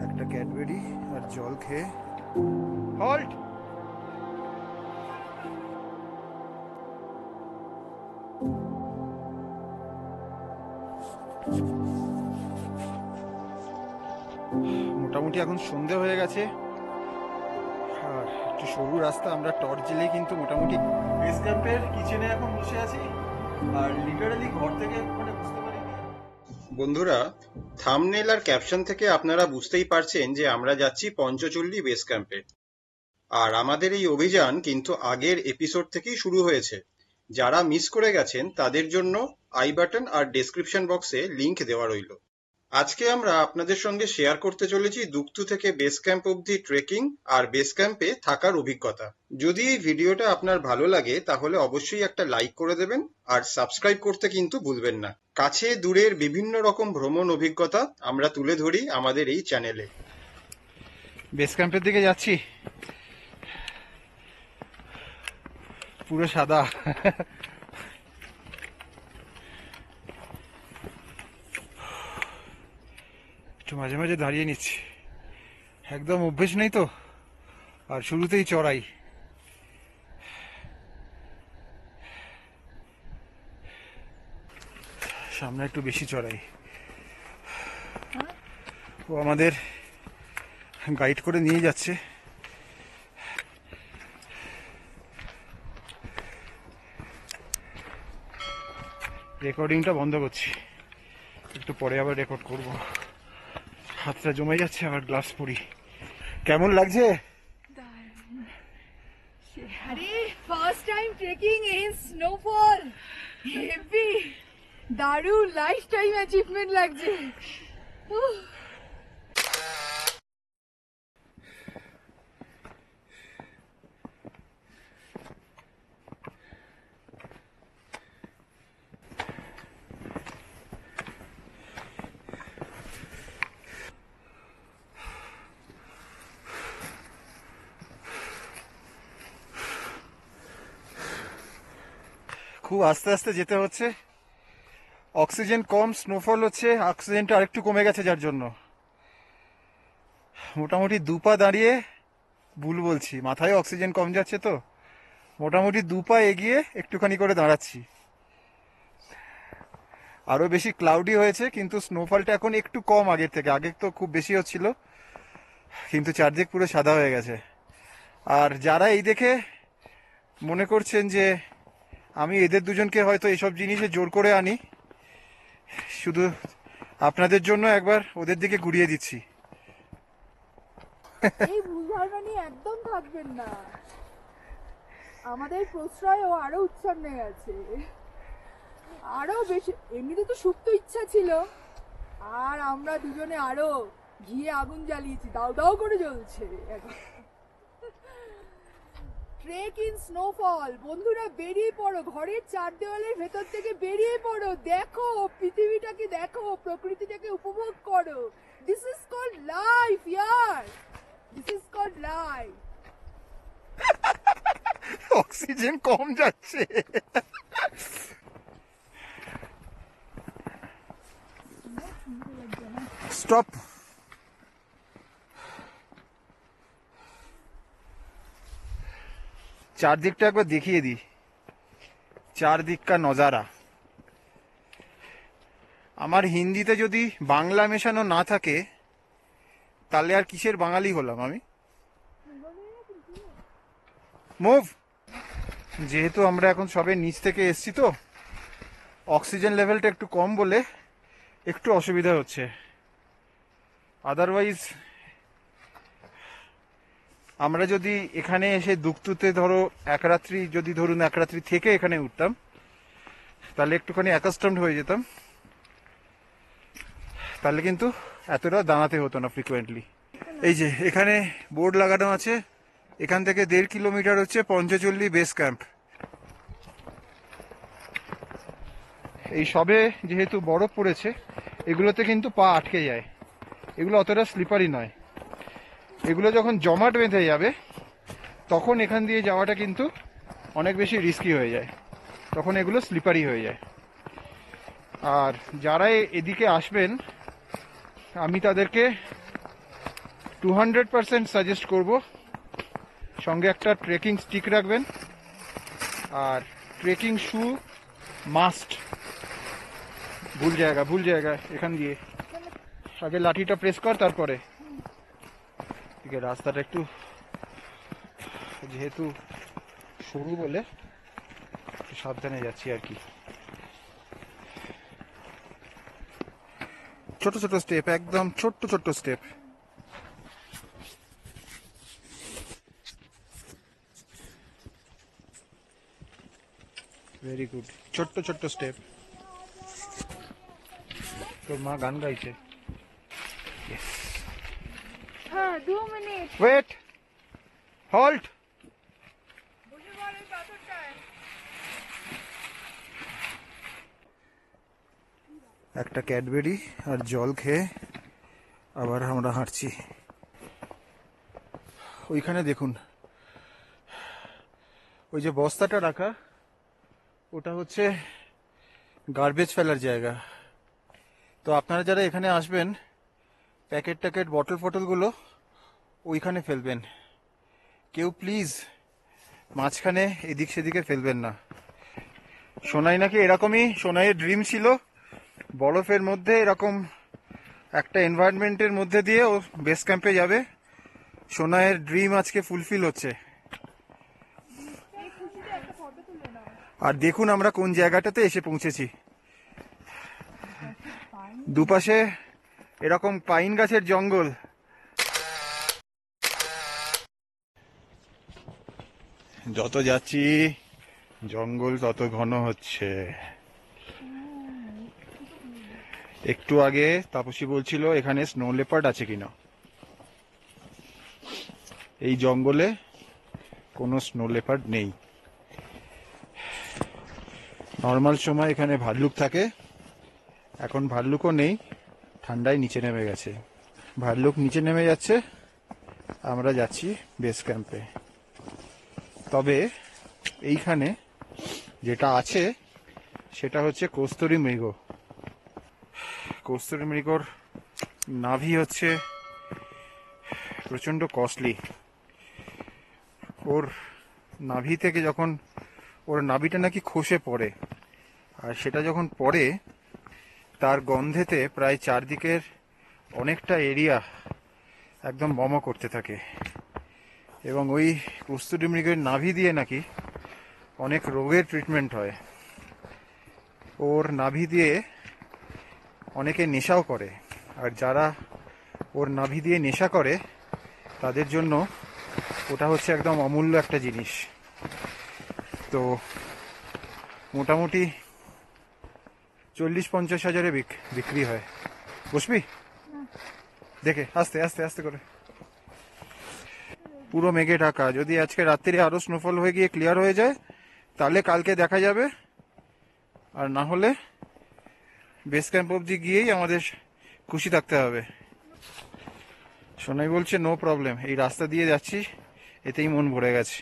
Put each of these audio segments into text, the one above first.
একটা ক্যাডবেরি আর জল খেয়ে হল্ট। মোটামুটি এখন সন্ধে হয়ে গেছে আর একটু সরু রাস্তা, আমরা টর্চ জ্বেলেই কিন্তু মোটামুটি বেস ক্যাম্পের কিচেনে এখন বসে আছি। আর লিটারালি ঘর থেকে মানে বুঝতে পারিনি। বন্ধুরা, থাম্বনেল আর ক্যাপশন থেকে আপনারা বুঝতেই পারছেন যে আমরা যাচ্ছি পঞ্চচল্লী বেস ক্যাম্পে। আর আমাদের এই অভিযান কিন্তু আগের এপিসোড থেকেই শুরু হয়েছে। যারা মিস করে গেছেন তাদের জন্য আই বাটন আর ডেসক্রিপশন বক্সে লিংক দেওয়া রইল। আজকে আমরা আপনাদের সঙ্গে শেয়ার করতে চলেছি দুকতু থেকে বেস ক্যাম্প অবধি ট্রেকিং আর বেস ক্যাম্পে থাকার অভিজ্ঞতা। যদি এই ভিডিওটা আপনার ভালো লাগে তাহলে অবশ্যই একটা লাইক করে দেবেন আর সাবস্ক্রাইব করতে কিন্তু ভুলবেন না। কাছে দূরের বিভিন্ন রকম ভ্রমণ অভিজ্ঞতা আমরা তুলে ধরি আমাদের এই চ্যানেলে। বেস ক্যাম্পের দিকে যাচ্ছি, পুরো সাদা। একটু মাঝে মাঝে দাঁড়িয়ে নিচ্ছি, একদম অভ্যেস নেই তো, আর শুরুতেই চড়াই। সামনে একটু বেশি চড়াই। ও আমাদের গাইড করে নিয়ে যাচ্ছে। রেকর্ডিংটা বন্ধ করছি, একটু পরে আবার রেকর্ড করব। হাতটা জমে যাচ্ছে, আবার গ্লাভস পরি। কেমন লাগছে? আরে first time trekking in snowfall, heavy, দারুণ, লাইফ টাইম অ্যাচিভমেন্ট লাগছে। খুব আস্তে আস্তে যেতে হচ্ছে, অক্সিজেন কম, স্নোফল হচ্ছে, অক্সিজেনটা আরেকটু কমে গেছে, যার জন্য মোটামুটি দুপা দাঁড়িয়ে ভুল বলছি, মাথায় অক্সিজেন কম যাচ্ছে তো মোটামুটি দুপা এগিয়ে একটুখানি করে দাঁড়াচ্ছি। আরো বেশি ক্লাউডি হয়েছে, কিন্তু স্নোফলটা এখন একটু কম আগের থেকে। আগে তো খুব বেশি হচ্ছিল, কিন্তু চারদিক পুরো সাদা হয়ে গেছে। আর যারা এই দেখে মনে করছেন যে আমি এদের দুজনকে হয়তো এইসব জিনিসে জোর করে আনি, শুধু আপনাদের জন্য একবার ওদের দিকে ঘুরিয়ে দিচ্ছি। এই ভুল ধারণা নিয়ে একদম থাকবেন না, আমাদের প্রশ্রয়ও আরো উচ্ছন্নে গেছে, আরো বেশি। এমনিতে তো সুপ্ত ইচ্ছা ছিল, আর আমরা দুজনে আরো ঘিয়ে আগুন জ্বালিয়েছি, দাও দাও করে জ্বলছে এখন। ট্রেক ইন স্নোফল, বন্ধুরা বেরিয়ে পড়ো, ঘরের চার দেওয়ালের ভেতর থেকে বেরিয়ে পড়ো, দেখো পৃথিবীটাকে, দেখো প্রকৃতিটাকে উপভোগ করো। দিস ইজ কল্ড লাইফ ইয়ার, this is called life. Oxygen কম যাচ্ছে। স্টপ। চারদিকটা একবার দেখিয়ে দিই, চারদিক কা নজারা। আমার হিন্দিতে যদি বাংলা মেশানো না থাকে তাহলে আর কিসের বাঙালি হলাম আমি? মুভ। যেহেতু আমরা এখন সবে নিচ থেকে এসছি তো অক্সিজেন লেভেলটা একটু কম বলে একটু অসুবিধা হচ্ছে, আদারওয়াইজ আমরা যদি এখানে এসে দুকতুতে ধরো এক রাত্রি থেকে এখানে উঠতাম তাহলে একটুখানি অ্যাকাস্টমড হয়ে যেতাম, তাহলে কিন্তু এতটা দাঁড়াতে হতো না ফ্রিকোয়েন্টলি। এই যে এখানে বোর্ড লাগানো আছে, এখান থেকে 1.5 কিলোমিটার হচ্ছে পঞ্চচল্লী বেস ক্যাম্প। এই সবে যেহেতু বরফ পড়েছে এগুলোতে কিন্তু পা আটকে যায়, এগুলো অতটা স্লিপারি নয়। এগুলো যখন জমাট বেঁধে যাবে তখন এখান দিয়ে যাওয়াটা কিন্তু অনেক বেশি রিস্কি হয়ে যায়, তখন এগুলো স্লিপারি হয়ে যায়। আর যারা এদিকে আসবেন আমি তাদেরকে 200% সাজেস্ট করব, সঙ্গে একটা ট্রেকিং স্টিক রাখবেন আর ট্রেকিং শু মাস্ট। ভুল জায়গা এখান দিয়ে আগে লাঠিটা প্রেস কর, তারপরে ঠিক আছে। রাস্তাটা একটু যেহেতু সরু বলে একটু সাবধানে যাচ্ছি আর কি। ছোট ছোট স্টেপ, একদম ছোট্ট ছোট্ট স্টেপ। ভেরি গুড, ছোট্ট ছোট্ট স্টেপ। তোর মা গান গাইছে। হ্যাঁ 2 মিনিট। Wait, halt. বসে পড় এই পাথরটায়। একটা ক্যাডবেরি আর জল খেয়ে আবার আমরা হাঁটছি। ওইখানে দেখুন, ওই যে বস্তাটা রাখা, ওটা হচ্ছে গার্বেজ ফেলার জায়গা। তো আপনারা যারা এখানে আসবেন প্যাকেট ট্যাকেট বটল ফটলগুলো ওইখানে ফেলবেন। কেউ প্লিজ মাঝখানে এদিক সেদিকে ফেলবেন না। সোনাই নাকি এরকমই, সোনাইয়ের ড্রিম ছিল বরফের মধ্যে এরকম একটা এনভায়রনমেন্টের মধ্যে দিয়ে ও বেস ক্যাম্পে যাবে। সোনাইয়ের ড্রিম আজকে ফুলফিল হচ্ছে। আর দেখুন আমরা কোন জায়গাটাতে এসে পৌঁছেছি। দুপাশে এরকম পাইন গাছের জঙ্গল। যত যাচ্ছি জঙ্গল তত ঘন হচ্ছে। একটু আগে তাপসী বলছিল এখানে স্নো লেপার্ড আছে কিনা। এই জঙ্গলে কোনো স্নো লেপার্ড নেই। নর্মাল সময় এখানে ভাল্লুক থাকে, এখন ভাল্লুকও নেই, ঠান্ডায় নিচে নেমে গেছে। ভাল্লুক নিচে নেমে যাচ্ছে, আমরা যাচ্ছি বেস ক্যাম্পে। তবে এইখানে যেটা আছে সেটা হচ্ছে কস্তুরী মৃগ। কস্তুরী মৃগর নাভি হচ্ছে প্রচণ্ড কস্টলি। ওর নাভি থেকে যখন ওর নাভিটা নাকি খসে পড়ে, আর সেটা যখন পড়ে তার গন্ধেতে প্রায় চারদিকের অনেকটা এরিয়া একদম বম করতে থাকে। এবং ওই কস্তুরী মৃগের নাভি দিয়ে নাকি অনেক রোগের ট্রিটমেন্ট হয়। ওর নাভি দিয়ে অনেকে নেশাও করে, আর যারা ওর নাভি দিয়ে নেশা করে তাদের জন্য ওটা হচ্ছে একদম অমূল্য একটা জিনিস। তো মোটামুটি 40-50 হাজারে বিক্রি হয়। বসবি? দেখে আস্তে আস্তে আস্তে করে। পুরো মেঘে ঢাকা। যদি আজকে রাত্রিরে আরো স্নোফল হয়ে গিয়ে ক্লিয়ার হয়ে যায় তাহলে কালকে দেখা যাবে, আর না হলে বেস ক্যাম্প অবধি গিয়েই আমাদের খুশি থাকতে হবে। সোনাই বলছে নো প্রবলেম, এই রাস্তা দিয়ে যাচ্ছি এতেই মন ভরে গেছে।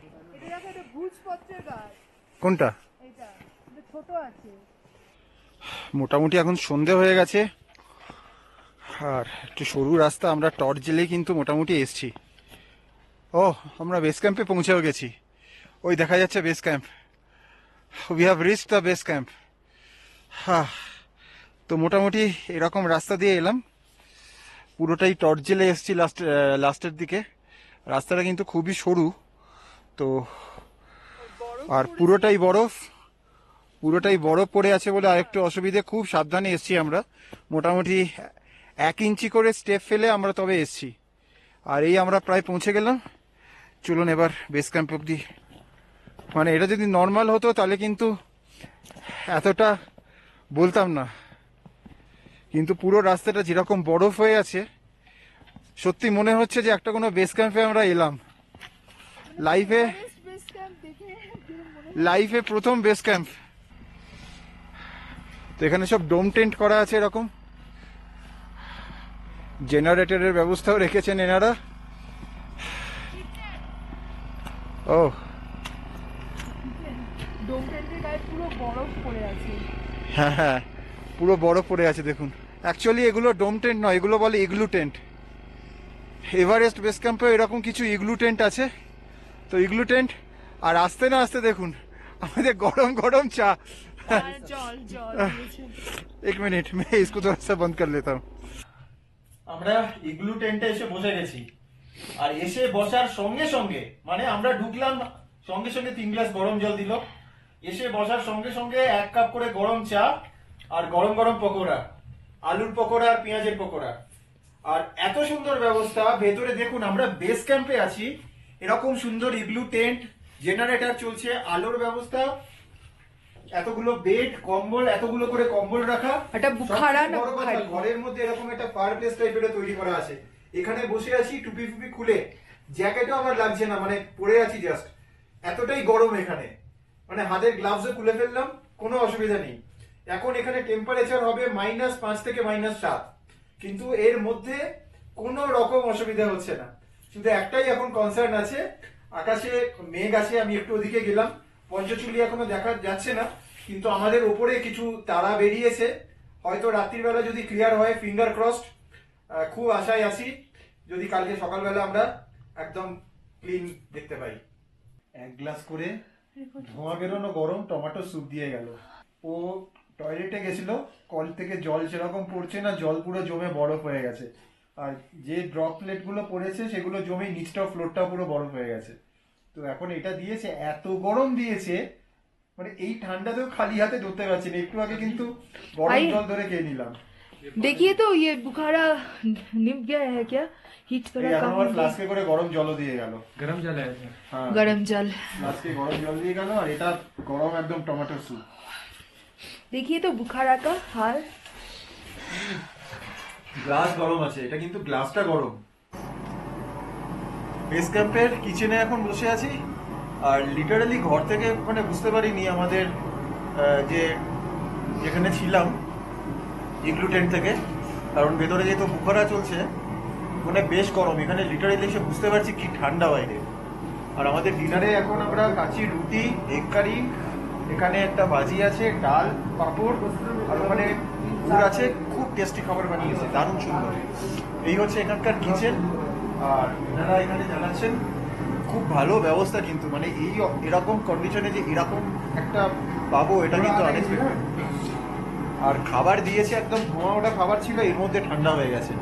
এটা দেখো, এটা ভুজপত্রের গাছ। কোনটা? এটা ছোট আছে। মোটামুটি এখন সন্ধে হয়ে গেছে আর একটু সরু রাস্তা, আমরা টর্চ জেলেই কিন্তু মোটামুটি এসছি। ও, আমরা বেস ক্যাম্পে পৌঁছেও গেছি। ওই দেখা যাচ্ছে base camp. We have reached the base camp. হ্যাঁ, তো মোটামুটি এরকম রাস্তা দিয়ে এলাম, পুরোটাই টর্চ জেলে এসছি লাস্টের দিকে। রাস্তাটা কিন্তু খুবই সরু, তো আর পুরোটাই বরফ পড়ে আছে বলে আরেকটু অসুবিধে। খুব সাবধানে এসছি আমরা, মোটামুটি 1 ইঞ্চি করে স্টেপ ফেলে আমরা তবে এসছি। আর এই আমরা প্রায় পৌঁছে গেলাম। চলুন এবার বেস ক্যাম্প অব্দি। মানে এটা যদি নর্মাল হতো তাহলে কিন্তু এতটা বলতাম না, কিন্তু পুরো রাস্তাটা যেরকম বরফ হয়ে আছে সত্যি মনে হচ্ছে যে একটা কোনো বেস ক্যাম্পে আমরা এলাম। লাইফে প্রথম বেস ক্যাম্প। তো এখানে সব ডোম টেন্ট করা আছে, এরকম জেনারেটরের ব্যবস্থাও রেখেছেন এনারা। ও, ডোম টেন্টের গায়ে পুরো বরফ পড়ে আছে। হ্যাঁ হ্যাঁ, পুরো বরফ পড়ে আছে দেখুন। অ্যাকচুয়ালি এগুলো ডোম টেন্ট নয়, এগুলো বলে ইগলু টেন্ট। এভারেস্ট বেস ক্যাম্পে এরকম কিছু ইগলু টেন্ট আছে। তো ইগলু টেন্ট, আর আসতে না আসতে দেখুন আমাদের গরম গরম চা। এক মিনিট, मैं इसको थोड़ा सा बंद कर लेता हूँ। আমরা ইগলু টেন্টে এসে বসে গেছি, আর এসে বসার সঙ্গে সঙ্গে মানে আমরা ঢুকলাম সঙ্গে সঙ্গে 3 গ্লাস গরম জল দিল, এসে বসার সঙ্গে সঙ্গে 1 কাপ করে গরম চা আর গরম গরম পকোড়া, আলুর পকোড়া আর পেঁয়াজের পকোড়া। আর এত সুন্দর ব্যবস্থা ভেতরে দেখুন, আমরা বেস ক্যাম্পে আছি, এরকম সুন্দর ইগলু টেন্ট, জেনারেটর চলছে, আলোর ব্যবস্থা, এতগুলো বেড, কম্বল, এতগুলো করে কম্বল রাখা, একটা বুখারা না সবচেয়ে বড় কথা, ঘরের মধ্যে এরকম একটা ফায়ার প্লেস টাইপের তৈরি করা আছে। এখানে বসে আছি টুপি ফুপি খুলে, জ্যাকেটও আমার লাগছে না, মানে পরে আছি জাস্ট, এতটাই গরম এখানে। মানে হাতের গ্লাভসও খুলে ফেললাম, কোনো অসুবিধা নেই। এখন এখানে টেম্পারেচার হবে -5 থেকে -7, কিন্তু এর মধ্যে কোনো রকম অসুবিধা হচ্ছে না। শুধু একটাই এখন কনসার্ন আছে, আকাশে মেঘ আছে, আমি একটু ওদিকে গেলাম, পঞ্চচুলি এখনো দেখা যাচ্ছে না, কিন্তু আমাদের উপরে কিছু তারা বেরিয়েছে, হয়তো রাত্রির বেলা যদি ক্লিয়ার হয়, ফিঙ্গার ক্রসড, খুব আশায় আছি যদি কালকে সকালবেলা আমরা একদম ক্লিন দেখতে পাই। 1 গ্লাস করে ধোঁয়া বেরোনো গরম টমেটো স্যুপ দিয়ে গেল। ও টয়লেটে গেছিল, কল থেকে জল সেরকম পড়ছে না, জল পুরো জমে বরফ হয়ে গেছে, আর যে ড্রপলেট গুলো পড়েছে সেগুলো জমে নিচটা ফ্লোরটা পুরো বরফ হয়ে গেছে। তো এখন এটা দিয়েছে, এত গরম দিয়েছে, মানে এই ঠান্ডাতেও খালি হাতে ধরতে পারছি না। একটু আগে কিন্তু গরম জল ধরে খেয়ে নিলাম। देखिए तो ये बुखारा निप गया है क्या? हीट এই थोड़ा এখন कम আমার हो गया। ফ্লাস্কে করে গরম জলও দিয়ে গেল। गरम जल है इसमें। হ্যাঁ, गरम जल। ফ্লাস্কে গরম জল দিয়ে গেল, আর এটা গরম একদম টমেটো স্যুপ। देखिए तो बुखारा का हाल। গ্লাস গরম আছে, এটা কিন্তু গ্লাসটা গরম। বেস ক্যাম্পের কিচেনে এখন বসে আছি, আর লিটারালি ঘর থেকে মানে বুঝতে পারিনি আমাদের যে যেখানে ছিলাম ইগলু টেন্ট থেকে, কারণ ভেতরে যেহেতু বুখারা চলছে মানে বেশ গরম, এখানে লিটারালি এসে বুঝতে পারছি কি ঠান্ডা বাইরে। আর আমাদের ডিনারে এখন আমরা কাচি রুটি, এগ কারি, এখানে একটা ভাজি আছে, ডাল, পাঁপড়, আর ওখানে গুড় আছে। খুব টেস্টি খাবার বানিয়েছে, দারুণ সুন্দর। এই হচ্ছে এখানকার কিচেন, আর এনারা এখানে জানাচ্ছেন খুব ভালো ব্যবস্থা, কিন্তু মানে এই এরকম কন্ডিশনে যে এরকম একটা পাবো এটা কিন্তু আনএক্সপেক্টেড। আর খাবার দিয়েছে একদম ধোঁয়া ওটা খাবার ছিল, এর মধ্যে ঠান্ডা হয়ে গেছে।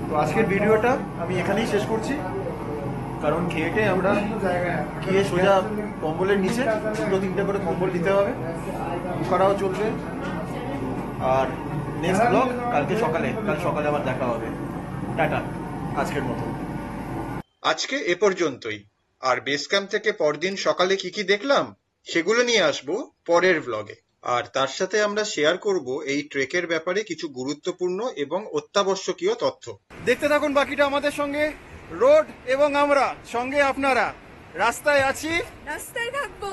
তো আজকের ভিডিওটা আমি এখানেই শেষ করছি, কারণ খেয়েটে আমরা গিয়ে সোজা কম্বলের নিচে 2-3টে করে কম্বল দিতে হবে, বুখারাও চলবে। আর নেক্সট ব্লগ কাল সকালে আবার দেখা হবে। টাটা আজকের মতো। আজকে এ পর্যন্তই। আর বেস ক্যাম্প থেকে পরদিন সকালে কি কি দেখলাম সেগুলো নিয়ে আসবো পরের ব্লগে। আর তার সাথে আমরা শেয়ার করব এই ট্রেকের ব্যাপারে কিছু গুরুত্বপূর্ণ এবং অত্যাবশ্যকীয় তথ্য। দেখতে থাকুন বাকিটা আমাদের সঙ্গে। রোড এবং আমরা সঙ্গে, আপনারা রাস্তায় আছি, রাস্তায় থাকবো।